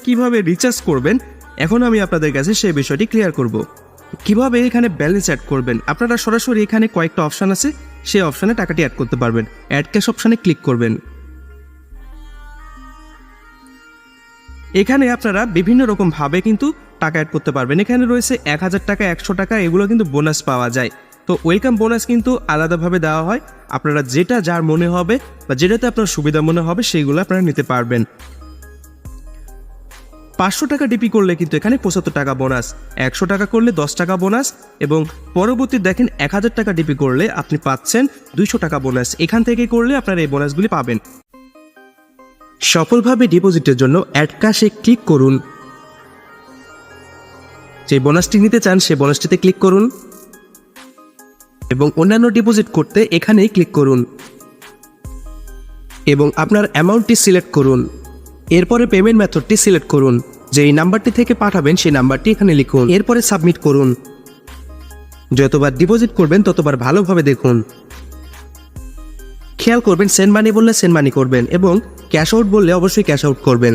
কিভাবে রিচার্জ করবেন এখন আমি আপনাদের কাছে সেই বিষয়টি ক্লিয়ার করব। কিভাবে এখানে ব্যালেন্স অ্যাড করবেন, আপনারা সরাসরি এখানে কয়েকটা অপশান আছে, সেই অপশানে টাকাটি অ্যাড করতে পারবেন। অ্যাড ক্যাশ অপশানে ক্লিক করবেন। এখানে আপনারা বিভিন্ন রকম ভাবে কিন্তু টাকা অ্যাড করতে পারবেন। এখানে রয়েছে 1000 টাকা, 100 টাকা, এগুলো কিন্তু বোনাস পাওয়া যায়। তো ওয়েলকাম বোনাস কিন্তু আলাদাভাবে দেওয়া হয়। আপনারা যেটা যার মনে হবে বা যেটাতে আপনার সুবিধা মনে হবে সেইগুলো আপনারা নিতে পারবেন। 500 টাকা ডিপি করলে কিন্তু এখানে 75 টাকা বোনাস, 100 টাকা করলে 10 টাকা বোনাস এবং পরবর্তী দেখেন 1000 টাকা ডিপি করলে আপনি পাচ্ছেন 200 টাকা বোনাস। এখান থেকে করলে আপনারা এই বোনাসগুলি পাবেন। সফলভাবে ডিপোজিটের জন্য অ্যাড ক্যাশে ক্লিক করুন। যে বোনাসটি নিতে চান সেই বোনাসটিতে ক্লিক করুন এবং অন্যান্য ডিপোজিট করতে এখানেই ক্লিক করুন এবং আপনার অ্যামাউন্টটি সিলেক্ট করুন। এরপরে পেমেন্ট মেথডটি সিলেক্ট করুন। যেই নাম্বারটি থেকে পাঠাবেন সেই নাম্বারটি এখানে লিখুন। এরপরে সাবমিট করুন। যতবার ডিপোজিট করবেন ততবার ভালোভাবে দেখুন। খেয়াল করবেন সেন্ড মানি বললে সেন্ড মানি করবেন এবং ক্যাশ আউট বললে অবশ্যই ক্যাশ আউট করবেন।